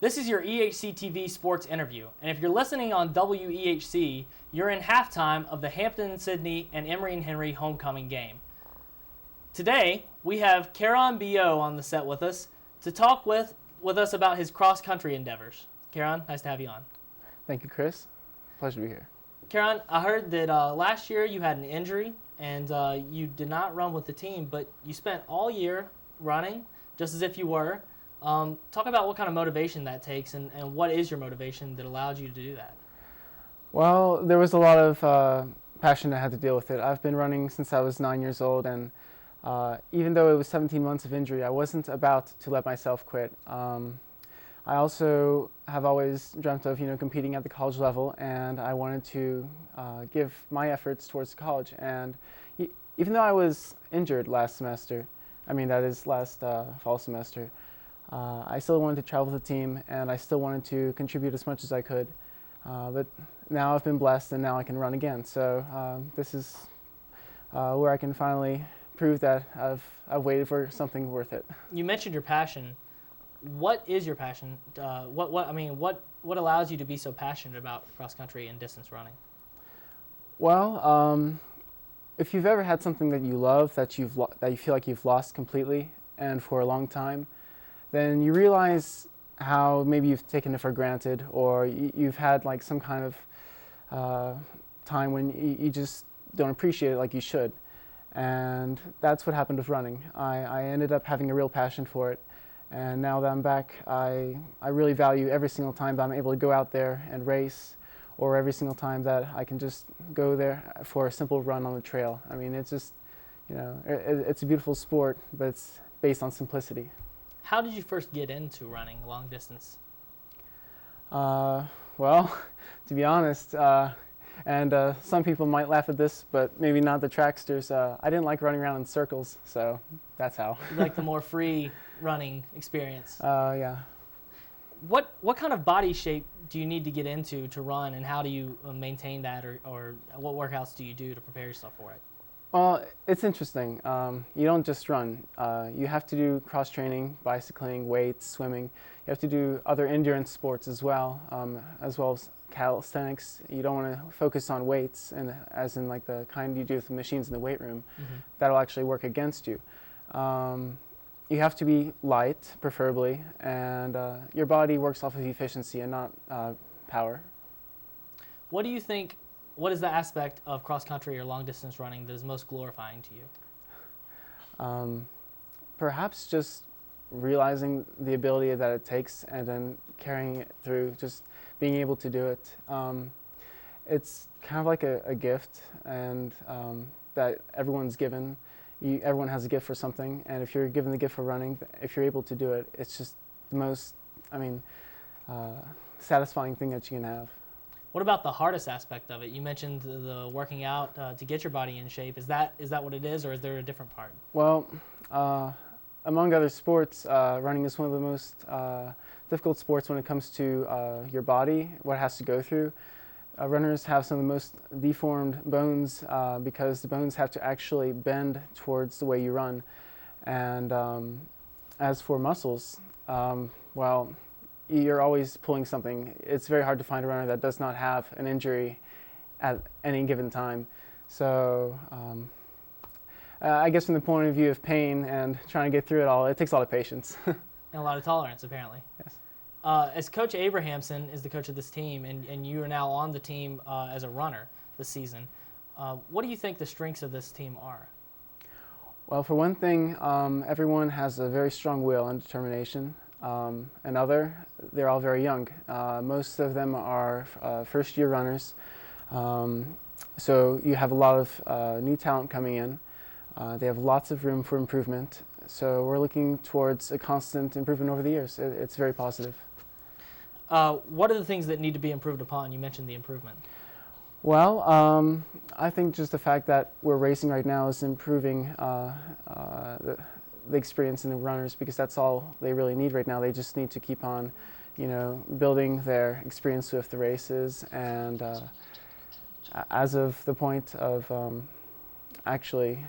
This is your EHC-TV sports interview, and if you're listening on WEHC, you're in halftime of the Hampton-Sydney and Emory Henry homecoming game. Today, we have Kéran Billaud on the set with us to talk with us about his cross-country endeavors. Kéran, nice to have you on. Thank you, Chris. Pleasure to be here. Kéran, I heard that last year you had an injury and you did not run with the team, but you spent all year running, just as if you were. Talk about what kind of motivation that takes and what is your motivation that allowed you to do that? Well, there was a lot of passion I had to deal with it. I've been running since I was 9 years old, and even though it was 17 months of injury, I wasn't about to let myself quit. I also have always dreamt of, competing at the college level, and I wanted to give my efforts towards college. And even though I was injured last semester, that is last fall semester, I still wanted to travel with the team, and I still wanted to contribute as much as I could. But now I've been blessed, and now I can run again. So this is where I can finally prove that I've waited for something worth it. You mentioned your passion. What is your passion? What allows you to be so passionate about cross country and distance running? Well, if you've ever had something that you love that you feel like you've lost completely and for a long time, then you realize how maybe you've taken it for granted, or you've had like some kind of time when you just don't appreciate it like you should. And that's what happened with running. I ended up having a real passion for it, and now that I'm back, I really value every single time that I'm able to go out there and race, or every single time that I can just go there for a simple run on the trail. It's just, it's a beautiful sport, but it's based on simplicity. How did you first get into running long distance? Well, to be honest, and some people might laugh at this, but maybe not the tracksters. I didn't like running around in circles, so that's how. You like the more free running experience? Yeah. What kind of body shape do you need to get into to run, and how do you maintain that, or what workouts do you do to prepare yourself for it? Well, it's interesting. You don't just run. You have to do cross-training, bicycling, weights, swimming. You have to do other endurance sports as well as calisthenics. You don't want to focus on weights, and as in like the kind you do with the machines in the weight room. Mm-hmm. That'll actually work against you. You have to be light, preferably, and your body works off of efficiency and not power. What do you think? What is the aspect of cross-country or long-distance running that is most glorifying to you? Perhaps just realizing the ability that it takes and then carrying it through, just being able to do it. It's kind of like a gift, and that everyone's given. Everyone has a gift for something, and if you're given the gift for running, if you're able to do it, it's just the most, satisfying thing that you can have. What about the hardest aspect of it? You mentioned the working out to get your body in shape. Is that what it is, or is there a different part? Well, among other sports, running is one of the most difficult sports when it comes to your body, what it has to go through. Runners have some of the most deformed bones because the bones have to actually bend towards the way you run. And as for muscles, well, you're always pulling something. It's very hard to find a runner that does not have an injury at any given time. So I guess from the point of view of pain and trying to get through it all, it takes a lot of patience. And a lot of tolerance, apparently. Yes. As Coach Abrahamson is the coach of this team, and you are now on the team as a runner this season, what do you think the strengths of this team are? Well, for one thing, everyone has a very strong will and determination. Another, they're all very young. Most of them are first-year runners. So you have a lot of new talent coming in. They have lots of room for improvement. So we're looking towards a constant improvement over the years. It's very positive. What are the things that need to be improved upon? You mentioned the improvement. Well, I think just the fact that we're racing right now is improving the experience in the runners, because that's all they really need right now. They just need to keep on, building their experience with the races. And as of the point of actually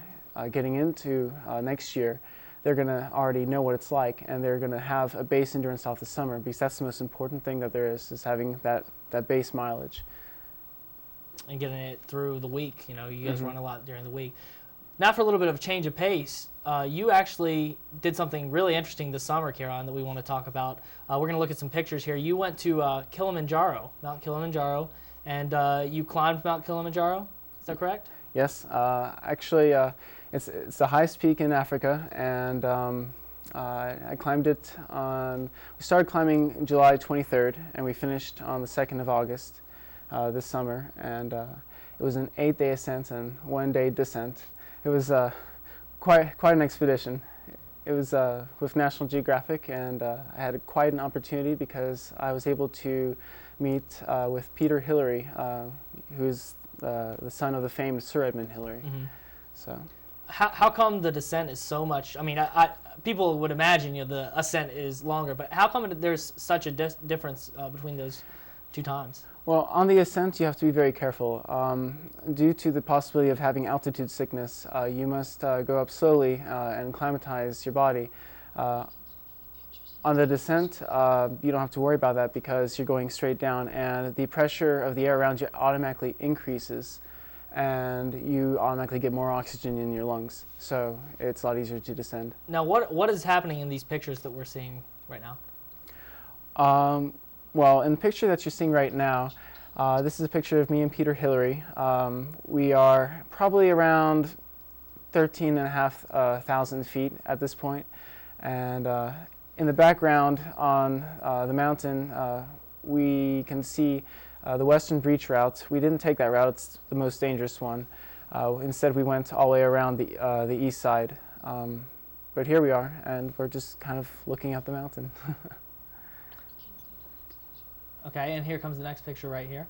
getting into next year, they're going to already know what it's like, and they're going to have a base endurance off the summer, because that's the most important thing that there is having that base mileage. And getting it through the week. You know, you guys run a lot during the week. Now for a little bit of a change of pace, you actually did something really interesting this summer, Kéran, that we want to talk about. We're going to look at some pictures here. You went to Mount Kilimanjaro, and you climbed Mount Kilimanjaro. Is that correct? Yes. Actually, it's the highest peak in Africa, and I climbed it we started climbing July 23rd, and we finished on the 2nd of August this summer, and it was an 8-day ascent and 1-day descent. It was quite an expedition. It was with National Geographic, and I had quite an opportunity because I was able to meet with Peter Hillary, who's the son of the famed Sir Edmund Hillary. So, how come the descent is so much? I mean, people would imagine the ascent is longer, but how come there's such a difference between those two times? Well, on the ascent, you have to be very careful. Due to the possibility of having altitude sickness, you must go up slowly and acclimatize your body. On the descent, you don't have to worry about that because you're going straight down, and the pressure of the air around you automatically increases, and you automatically get more oxygen in your lungs. So it's a lot easier to descend. Now, what is happening in these pictures that we're seeing right now? Well, in the picture that you're seeing right now, this is a picture of me and Peter Hillary. We are probably around 13,500 feet at this point. And in the background on the mountain, we can see the Western Breach route. We didn't take that route. It's the most dangerous one. Instead, we went all the way around the east side. But here we are, and we're just kind of looking at the mountain. Okay, and here comes the next picture right here.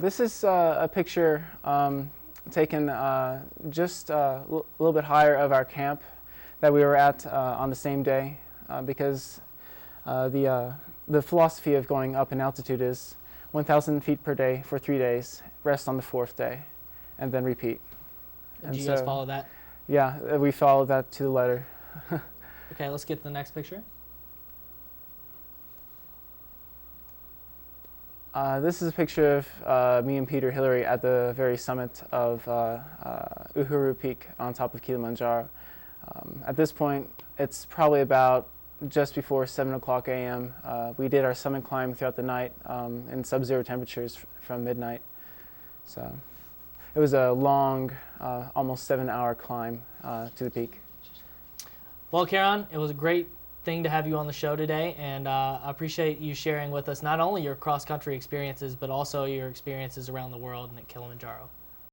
This is a picture taken just a little bit higher of our camp that we were at on the same day, because the philosophy of going up in altitude is 1,000 feet per day for 3 days, rest on the 4th day, and then repeat. Did you guys follow that? Yeah, we followed that to the letter. Okay, let's get to the next picture. This is a picture of me and Peter Hillary at the very summit of Uhuru Peak on top of Kilimanjaro. At this point, it's probably about just before 7 o'clock a.m. We did our summit climb throughout the night in sub-zero temperatures from midnight. So it was a long, almost 7-hour climb to the peak. Well, Kéran, it was a great thing to have you on the show today, and I appreciate you sharing with us not only your cross-country experiences, but also your experiences around the world and at Kilimanjaro.